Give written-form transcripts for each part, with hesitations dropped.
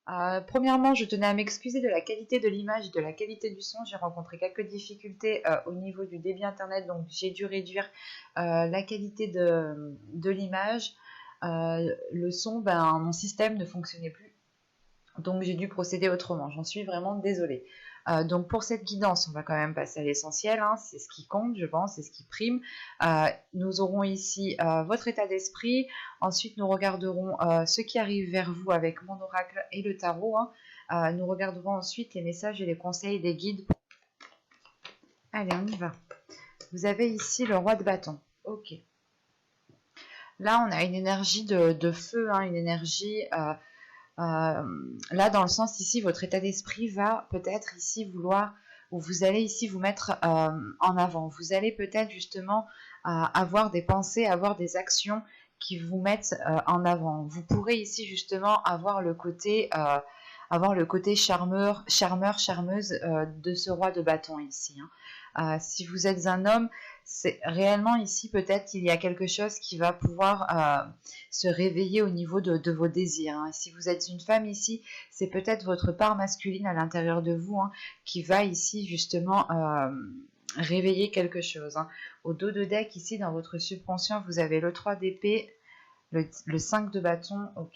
Premièrement, je tenais à m'excuser de la qualité de l'image et de la qualité du son. J'ai rencontré quelques difficultés au niveau du débit internet, donc j'ai dû réduire la qualité de l'image. Le son, mon système ne fonctionnait plus, donc j'ai dû procéder autrement. J'en suis vraiment désolée. Donc pour cette guidance, on va quand même passer à l'essentiel, hein. C'est ce qui compte, je pense, c'est ce qui prime. Nous aurons ici votre état d'esprit. Ensuite, nous regarderons ce qui arrive vers vous avec mon oracle et le tarot, hein. Nous regarderons ensuite les messages et les conseils des guides. Allez, on y va. Vous avez ici le roi de bâton. Ok. Là, on a une énergie de feu, hein, une énergie... là, dans le sens ici, votre état d'esprit va peut-être ici vouloir, ou vous allez ici vous mettre en avant. Vous allez peut-être justement avoir des pensées, avoir des actions qui vous mettent en avant. Vous pourrez ici justement avoir le côté charmeur, charmeuse de ce roi de bâton ici, hein. Si vous êtes un homme, c'est réellement ici peut-être qu'il y a quelque chose qui va pouvoir se réveiller au niveau de vos désirs, hein. Si vous êtes une femme ici, c'est peut-être votre part masculine à l'intérieur de vous, hein, qui va ici justement réveiller quelque chose, hein. Au dos de deck ici dans votre subconscient, vous avez le 3 d'épée, le 5 de bâton, ok.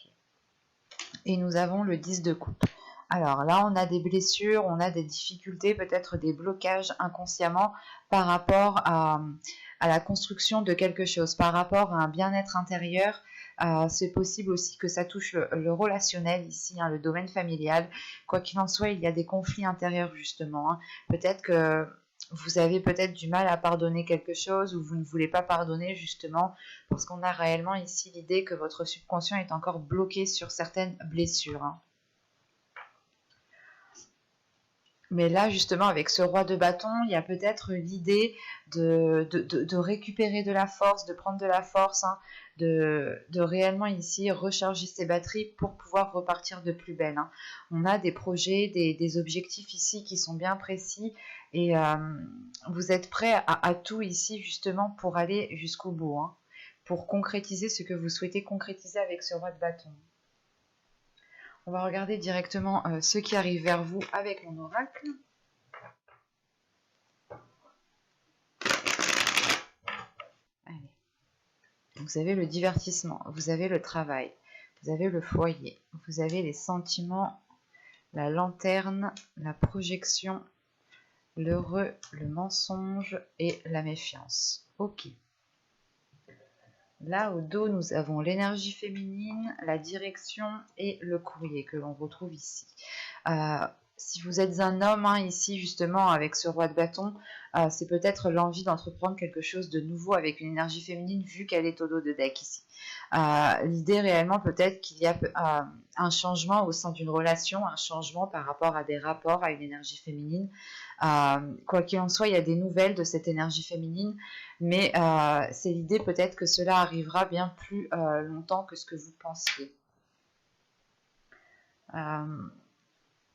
Et nous avons le 10 de coupe. Alors là, on a des blessures, on a des difficultés, peut-être des blocages inconsciemment par rapport à la construction de quelque chose, par rapport à un bien-être intérieur. C'est possible aussi que ça touche le relationnel ici, hein, le domaine familial. Quoi qu'il en soit, il y a des conflits intérieurs justement, hein. Peut-être que vous avez peut-être du mal à pardonner quelque chose ou vous ne voulez pas pardonner justement parce qu'on a réellement ici l'idée que votre subconscient est encore bloqué sur certaines blessures, hein. Mais là, justement, avec ce roi de bâton, il y a peut-être l'idée de récupérer de la force, de prendre de la force, hein, de réellement ici recharger ses batteries pour pouvoir repartir de plus belle, hein. On a des projets, des objectifs ici qui sont bien précis et vous êtes prêt à tout ici justement pour aller jusqu'au bout, hein, pour concrétiser ce que vous souhaitez concrétiser avec ce roi de bâton. On va regarder directement ce qui arrive vers vous avec mon oracle. Allez. Vous avez le divertissement, vous avez le travail, vous avez le foyer, vous avez les sentiments, la lanterne, la projection, l'heureux, le mensonge et la méfiance. Ok. Là, au dos, nous avons l'énergie féminine, la direction et le courrier que l'on retrouve ici. Si vous êtes un homme, hein, ici, justement, avec ce roi de bâton, c'est peut-être l'envie d'entreprendre quelque chose de nouveau avec une énergie féminine, vu qu'elle est au dos de deck ici. L'idée, réellement, peut-être qu'il y a un changement au sein d'une relation, un changement par rapport à des rapports, à une énergie féminine. Quoi qu'il en soit, il y a des nouvelles de cette énergie féminine, mais c'est l'idée peut-être que cela arrivera bien plus longtemps que ce que vous pensiez.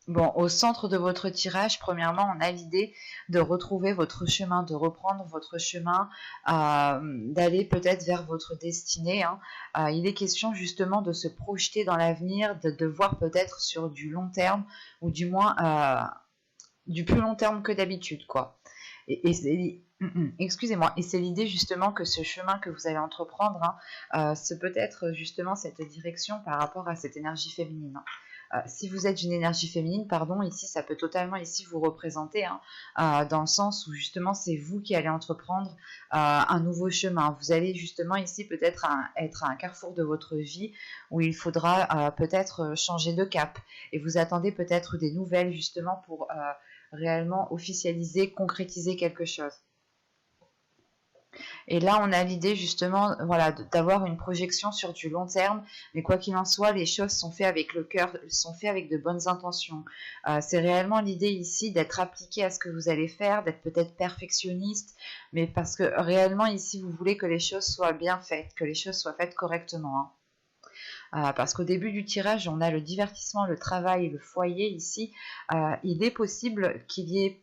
Bon, au centre de votre tirage, premièrement, on a l'idée de retrouver votre chemin, de reprendre votre chemin, d'aller peut-être vers votre destinée, hein. Il est question justement de se projeter dans l'avenir, de voir peut-être sur du long terme, ou du moins du plus long terme que d'habitude, quoi. Et c'est... excusez-moi, et c'est l'idée justement que ce chemin que vous allez entreprendre, hein, c'est peut-être justement cette direction par rapport à cette énergie féminine, hein. Si vous êtes une énergie féminine, pardon, ici ça peut totalement ici vous représenter, hein, dans le sens où justement c'est vous qui allez entreprendre un nouveau chemin. Vous allez justement ici peut-être être à un carrefour de votre vie où il faudra peut-être changer de cap et vous attendez peut-être des nouvelles justement pour réellement officialiser, concrétiser quelque chose. Et là, on a l'idée justement, voilà, d'avoir une projection sur du long terme. Mais quoi qu'il en soit, les choses sont faites avec le cœur, sont faites avec de bonnes intentions. C'est réellement l'idée ici d'être appliqué à ce que vous allez faire, d'être peut-être perfectionniste, mais parce que réellement ici, vous voulez que les choses soient bien faites, que les choses soient faites correctement, hein. Parce qu'au début du tirage, on a le divertissement, le travail et le foyer ici. Il est possible qu'il y ait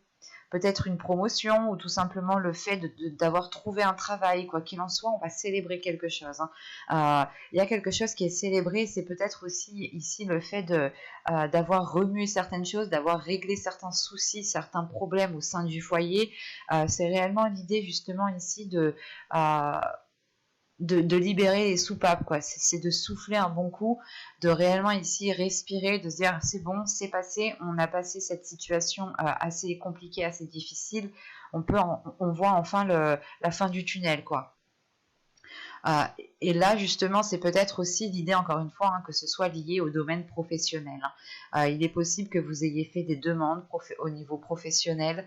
peut-être une promotion ou tout simplement le fait d'avoir trouvé un travail. Quoi qu'il en soit, on va célébrer quelque chose, hein. Il y a quelque chose qui est célébré, c'est peut-être aussi ici le fait d'avoir remué certaines choses, d'avoir réglé certains soucis, certains problèmes au sein du foyer. C'est réellement l'idée justement ici euh, de libérer les soupapes, quoi. C'est de souffler un bon coup, de réellement ici respirer, de se dire c'est bon, c'est passé, on a passé cette situation assez compliquée, assez difficile, on voit enfin la fin du tunnel, quoi. Euh, et là, justement, c'est peut-être aussi l'idée, encore une fois, hein, que ce soit lié au domaine professionnel, hein. Il est possible que vous ayez fait des demandes au niveau professionnel,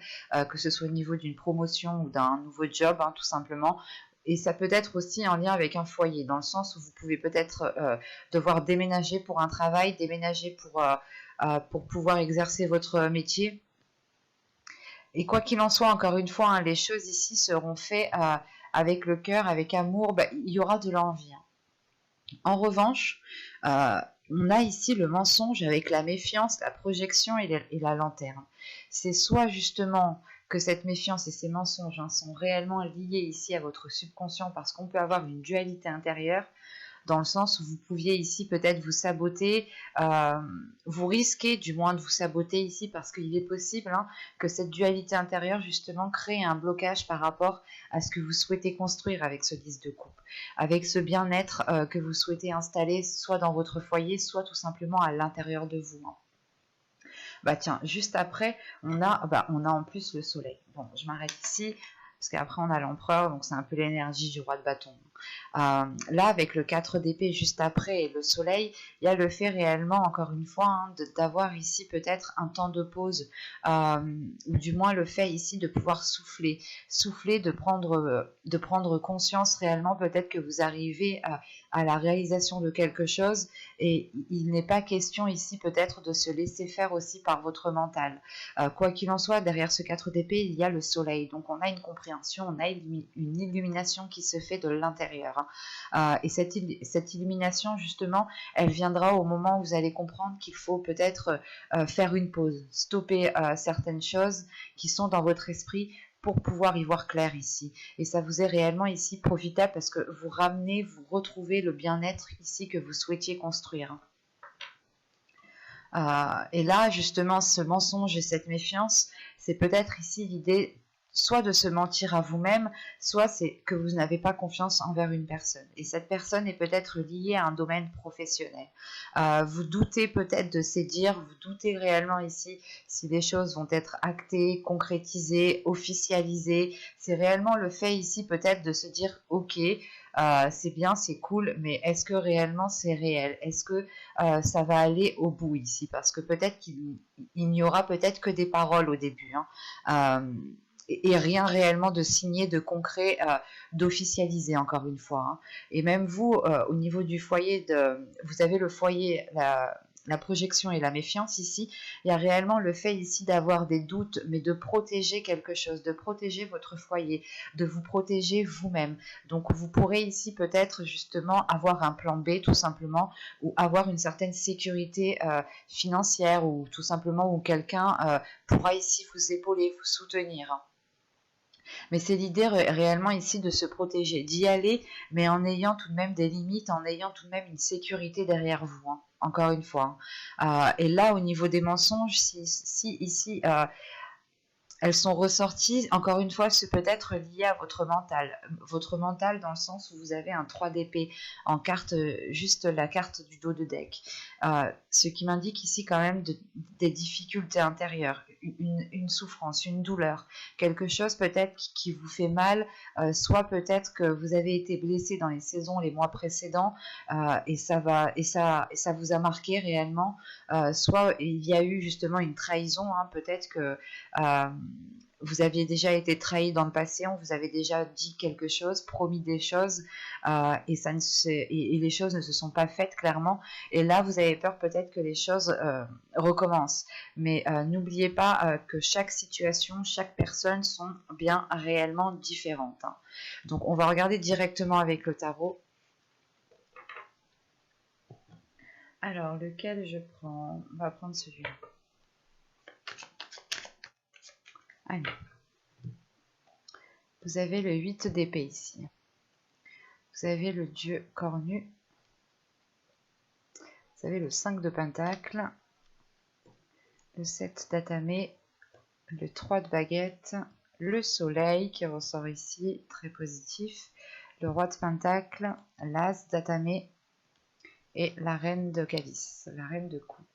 que ce soit au niveau d'une promotion ou d'un nouveau job, hein, tout simplement. Et ça peut être aussi en lien avec un foyer, dans le sens où vous pouvez peut-être devoir déménager pour un travail, déménager pour pouvoir exercer votre métier. Et quoi qu'il en soit, encore une fois, hein, les choses ici seront faites avec le cœur, avec amour. Bah, il y aura de l'envie, hein. En revanche, euh, on a ici le mensonge avec la méfiance, la projection et la lanterne. C'est soit justement que cette méfiance et ces mensonges, hein, sont réellement liés ici à votre subconscient parce qu'on peut avoir une dualité intérieure, dans le sens où vous pouviez ici peut-être vous saboter, euh, vous risquez du moins de vous saboter ici parce qu'il est possible, hein, que cette dualité intérieure justement crée un blocage par rapport à ce que vous souhaitez construire avec ce 10 de coupe, avec ce bien-être que vous souhaitez installer soit dans votre foyer, soit tout simplement à l'intérieur de vous, hein. Bah tiens, juste après, on a en plus le soleil. Bon, je m'arrête ici, parce qu'après on a l'empereur, donc c'est un peu l'énergie du roi de bâton. Là, avec le 4 d'épée juste après et le soleil, il y a le fait réellement, encore une fois, hein, d'avoir ici peut-être un temps de pause, ou du moins le fait ici de pouvoir souffler, de prendre conscience réellement, peut-être que vous arrivez à la réalisation de quelque chose, et il n'est pas question ici peut-être de se laisser faire aussi par votre mental. Quoi qu'il en soit, derrière ce 4 d'épée, il y a le soleil, donc on a une compréhension, on a une illumination qui se fait de l'intérieur, hein. Et cette illumination, justement, elle viendra au moment où vous allez comprendre qu'il faut peut-être faire une pause, stopper certaines choses qui sont dans votre esprit pour pouvoir y voir clair ici. Et ça vous est réellement ici profitable parce que vous retrouvez le bien-être ici que vous souhaitiez construire. Et là, justement, ce mensonge et cette méfiance, c'est peut-être ici l'idée soit de se mentir à vous-même, soit c'est que vous n'avez pas confiance envers une personne. Et cette personne est peut-être liée à un domaine professionnel. Vous doutez peut-être de ces dires, vous doutez réellement ici si les choses vont être actées, concrétisées, officialisées. C'est réellement le fait ici peut-être de se dire, ok, c'est bien, c'est cool, mais est-ce que réellement c'est réel? Est-ce que ça va aller au bout ici? Parce que peut-être qu'il n'y aura peut-être que des paroles au début, hein. Et rien réellement de signé, de concret, d'officialisé, encore une fois, hein. Et même vous, au niveau du foyer, vous avez le foyer, la projection et la méfiance ici. Il y a réellement le fait ici d'avoir des doutes, mais de protéger quelque chose, de protéger votre foyer, de vous protéger vous-même. Donc vous pourrez ici peut-être justement avoir un plan B tout simplement, ou avoir une certaine sécurité financière, ou tout simplement où quelqu'un pourra ici vous épauler, vous soutenir, hein. Mais c'est l'idée réellement ici de se protéger, d'y aller, mais en ayant tout de même des limites, en ayant tout de même une sécurité derrière vous, hein, encore une fois, hein. Et là, au niveau des mensonges, si ici elles sont ressorties, encore une fois, c'est peut-être lié à votre mental dans le sens où vous avez un 3 d'épée en carte, juste la carte du dos de deck. Ce qui m'indique ici quand même des difficultés intérieures, une souffrance, une douleur, quelque chose peut-être qui vous fait mal, soit peut-être que vous avez été blessé dans les saisons, les mois précédents, et ça vous a marqué réellement, soit il y a eu justement une trahison, hein, peut-être que euh, vous aviez déjà été trahi dans le passé, on vous avait déjà dit quelque chose, promis des choses, et les choses ne se sont pas faites clairement. Et là, vous avez peur peut-être que les choses recommencent. Mais n'oubliez pas que chaque situation, chaque personne sont bien réellement différentes, hein. Donc, on va regarder directement avec le tarot. Alors, lequel je prends? On va prendre celui-là. Allez. Vous avez le 8 d'épée ici. Vous avez le dieu cornu. Vous avez le 5 de pentacle. Le 7 d'atamé. Le 3 de baguette. Le soleil qui ressort ici, très positif. Le roi de pentacle. L'as d'atamé. Et la reine de calice. La reine de coupe.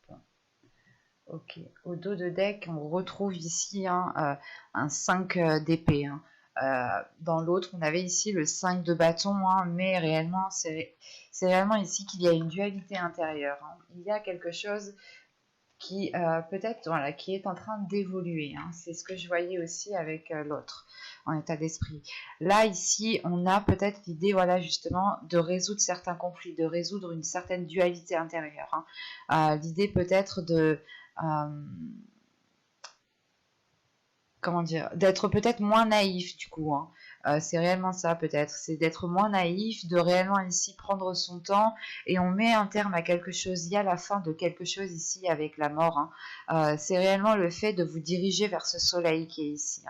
Ok, au dos de deck, on retrouve ici un 5 d'épée. Dans l'autre, on avait ici le 5 de bâton, mais réellement, c'est réellement ici qu'il y a une dualité intérieure. Il y a quelque chose qui peut-être voilà, qui est en train d'évoluer. C'est ce que je voyais aussi avec l'autre en état d'esprit. Là, ici, on a peut-être l'idée, voilà, justement, de résoudre certains conflits, de résoudre une certaine dualité intérieure. L'idée peut-être de comment dire, d'être peut-être moins naïf du coup. C'est réellement ça peut-être, c'est d'être moins naïf, de réellement ici prendre son temps et on met un terme à quelque chose. Il y a la fin de quelque chose ici avec la mort. C'est réellement le fait de vous diriger vers ce soleil qui est ici.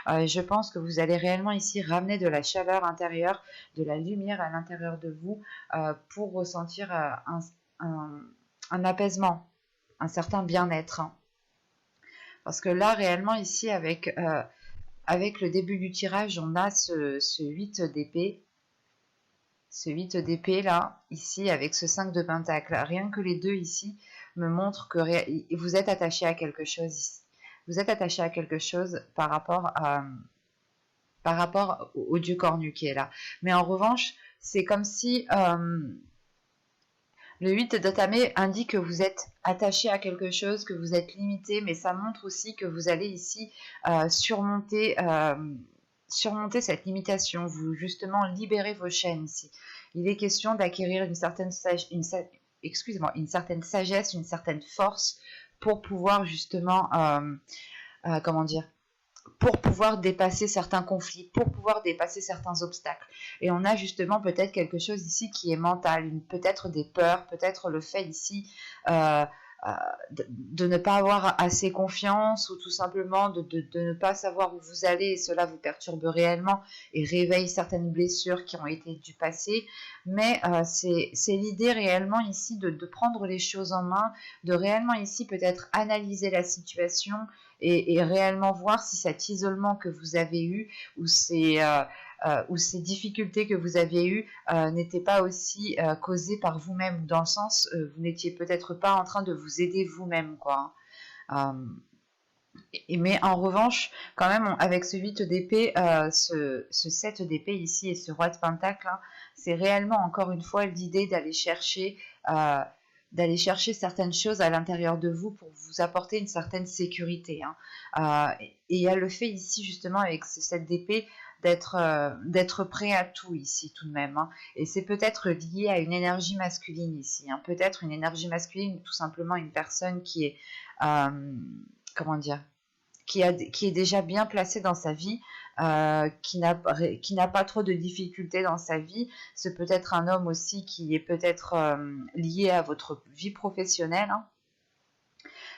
Je pense que vous allez réellement ici ramener de la chaleur intérieure, de la lumière à l'intérieur de vous pour ressentir un apaisement, un certain bien-être. Parce que là, réellement, ici, avec le début du tirage, on a ce 8 d'épée. Ce 8 d'épée, là, ici, avec ce 5 de pentacle. Rien que les deux, ici, me montrent que vous êtes attaché à quelque chose ici. Vous êtes attaché à quelque chose par rapport au dieu cornu qui est là. Mais en revanche, c'est comme si... le 8 d'atamé indique que vous êtes attaché à quelque chose, que vous êtes limité, mais ça montre aussi que vous allez ici surmonter cette limitation, vous justement libérer vos chaînes ici. Il est question d'acquérir une certaine sagesse, une certaine force pour pouvoir justement, comment dire, pour pouvoir dépasser certains conflits, pour pouvoir dépasser certains obstacles. Et on a justement peut-être quelque chose ici qui est mental, peut-être des peurs, peut-être le fait ici de ne pas avoir assez confiance ou tout simplement de ne pas savoir où vous allez et cela vous perturbe réellement et réveille certaines blessures qui ont été du passé. Mais c'est l'idée réellement ici de prendre les choses en main, de réellement ici peut-être analyser la situation et réellement voir si cet isolement que vous avez eu ou ces difficultés que vous aviez eues n'étaient pas aussi causées par vous-même, dans le sens vous n'étiez peut-être pas en train de vous aider vous-même, quoi. Mais en revanche, quand même, avec ce 8 d'épée, ce 7 d'épée ici et ce roi de pentacle, c'est réellement encore une fois l'idée d'aller chercher certaines choses à l'intérieur de vous pour vous apporter une certaine sécurité. Et il y a le fait ici justement avec ce 7 d'épée d'être prêt à tout ici tout de même. Et c'est peut-être lié à une énergie masculine ici. Peut-être une énergie masculine ou tout simplement une personne qui est... comment dire, qui est déjà bien placé dans sa vie, qui n'a pas trop de difficultés dans sa vie. C'est peut-être un homme aussi qui est peut-être lié à votre vie professionnelle.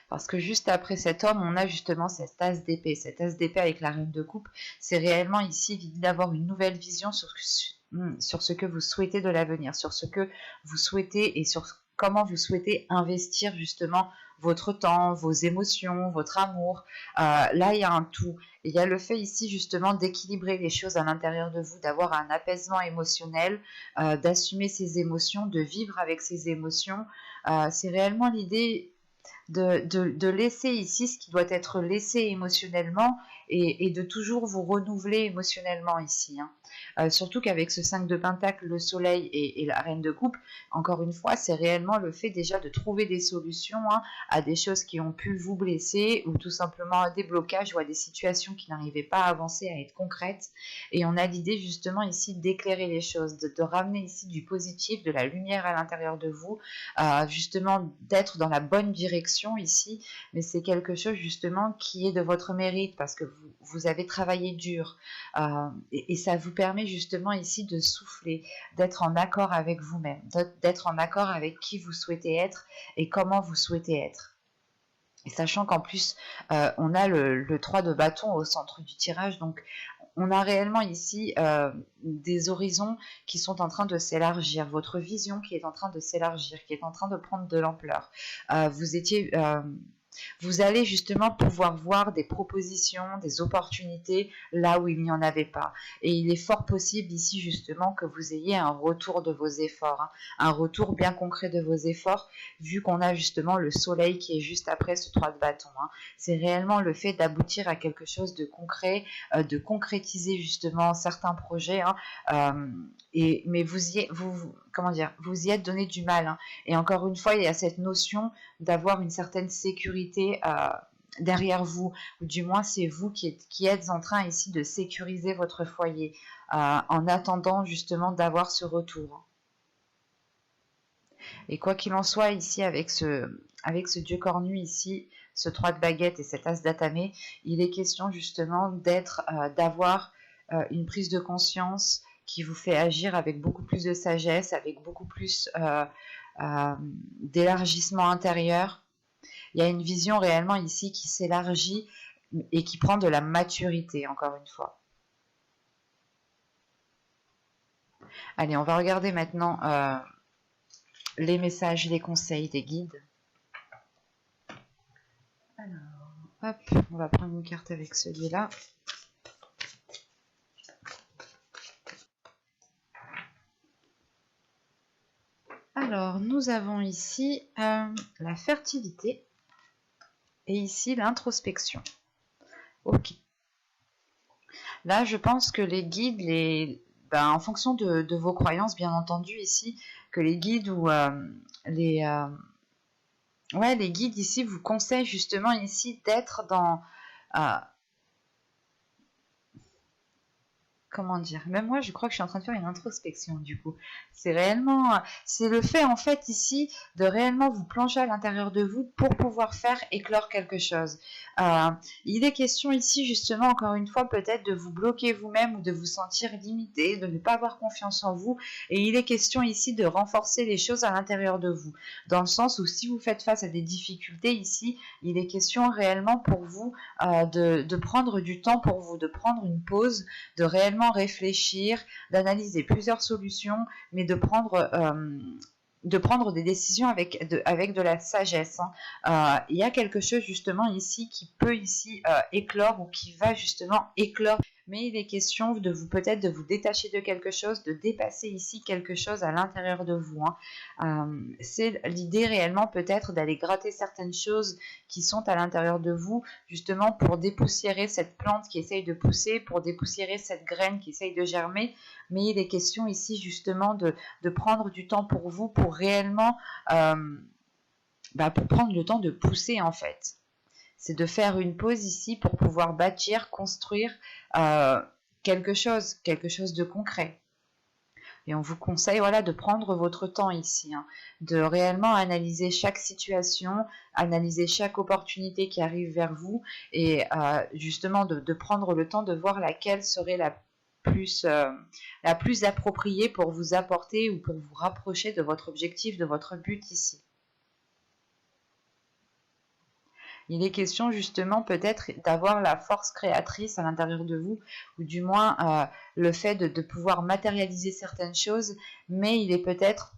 Parce que juste après cet homme, on a justement cette as d'épée. Cette as d'épée avec la reine de coupe, c'est réellement ici l'idée d'avoir une nouvelle vision sur ce que vous souhaitez de l'avenir, sur ce que vous souhaitez et sur comment vous souhaitez investir justement votre temps, vos émotions, votre amour. Là, il y a un tout. Et il y a le fait ici justement d'équilibrer les choses à l'intérieur de vous, d'avoir un apaisement émotionnel, d'assumer ses émotions, de vivre avec ses émotions. C'est réellement l'idée de laisser ici ce qui doit être laissé émotionnellement et de toujours vous renouveler émotionnellement ici. Surtout qu'avec ce 5 de pentacle, le soleil et la reine de coupe, encore une fois, c'est réellement le fait déjà de trouver des solutions à des choses qui ont pu vous blesser ou tout simplement à des blocages ou à des situations qui n'arrivaient pas à avancer, à être concrètes. Et on a l'idée justement ici d'éclairer les choses, de ramener ici du positif, de la lumière à l'intérieur de vous, justement d'être dans la bonne direction ici, mais c'est quelque chose justement qui est de votre mérite parce que vous avez travaillé dur et ça vous permet justement ici de souffler, d'être en accord avec vous-même, d'être en accord avec qui vous souhaitez être et comment vous souhaitez être. Et sachant qu'en plus, on a le 3 de bâton au centre du tirage, donc on a réellement ici des horizons qui sont en train de s'élargir, votre vision qui est en train de s'élargir, qui est en train de prendre de l'ampleur. Vous allez justement pouvoir voir des propositions, des opportunités là où il n'y en avait pas. Et il est fort possible ici justement que vous ayez un retour de vos efforts, hein, un retour bien concret de vos efforts, vu qu'on a justement le soleil qui est juste après ce 3 de bâton. Hein. C'est réellement le fait d'aboutir à quelque chose de concret, de concrétiser justement certains projets. Hein, mais comment dire, vous y êtes donné du mal. Hein. Et encore une fois, il y a cette notion d'avoir une certaine sécurité derrière vous, ou du moins c'est vous qui êtes en train ici de sécuriser votre foyer en attendant justement d'avoir ce retour. Et quoi qu'il en soit ici avec ce dieu cornu ici, ce 3 de baguette et cet as d'atamé, il est question justement d'avoir une prise de conscience qui vous fait agir avec beaucoup plus de sagesse, avec beaucoup plus d'élargissement intérieur. Il y a une vision réellement ici qui s'élargit et qui prend de la maturité, encore une fois. Allez, on va regarder maintenant les messages, les conseils des guides. Alors, hop, on va prendre une carte avec celui-là. Alors, nous avons ici la fertilité et ici l'introspection. Ok. Là, je pense que les guides, en fonction de vos croyances, bien entendu, ici, que les guides ou les guides ici vous conseillent justement ici d'être dans... comment dire, même moi je crois que je suis en train de faire une introspection du coup. C'est le fait en fait ici de réellement vous plonger à l'intérieur de vous pour pouvoir faire éclore quelque chose. Il est question ici justement encore une fois peut-être de vous bloquer vous-même ou de vous sentir limité, de ne pas avoir confiance en vous, et il est question ici de renforcer les choses à l'intérieur de vous, dans le sens où si vous faites face à des difficultés ici, il est question réellement pour vous de prendre du temps pour vous, de prendre une pause, de réellement réfléchir, d'analyser plusieurs solutions, mais de prendre des décisions avec de la sagesse. Hein. Il y a quelque chose justement ici qui peut ici éclore ou qui va justement éclore. Mais il est question de vous peut-être de vous détacher de quelque chose, de dépasser ici quelque chose à l'intérieur de vous. Hein. C'est l'idée réellement peut-être d'aller gratter certaines choses qui sont à l'intérieur de vous, justement pour dépoussiérer cette plante qui essaye de pousser, pour dépoussiérer cette graine qui essaye de germer. Mais il est question ici justement de prendre du temps pour vous, pour réellement pour prendre le temps de pousser en fait. C'est de faire une pause ici pour pouvoir bâtir, construire quelque chose de concret. Et on vous conseille de prendre votre temps ici, hein, de réellement analyser chaque situation, analyser chaque opportunité qui arrive vers vous et justement de prendre le temps de voir laquelle serait la plus appropriée pour vous apporter ou pour vous rapprocher de votre objectif, de votre but ici. Il est question justement peut-être d'avoir la force créatrice à l'intérieur de vous, ou du moins le fait de pouvoir matérialiser certaines choses, mais il est peut-être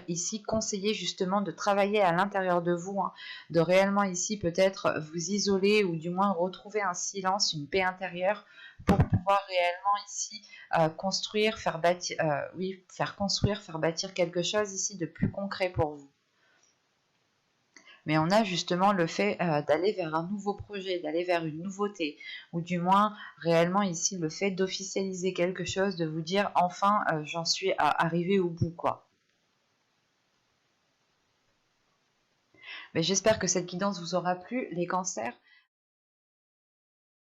ici conseillé justement de travailler à l'intérieur de vous, hein, de réellement ici peut-être vous isoler ou du moins retrouver un silence, une paix intérieure pour pouvoir réellement ici construire, faire construire, faire bâtir quelque chose ici de plus concret pour vous. Mais on a justement le fait d'aller vers un nouveau projet, d'aller vers une nouveauté, ou du moins réellement ici le fait d'officialiser quelque chose, de vous dire enfin j'en suis arrivé au bout quoi. Mais j'espère que cette guidance vous aura plu, les cancers.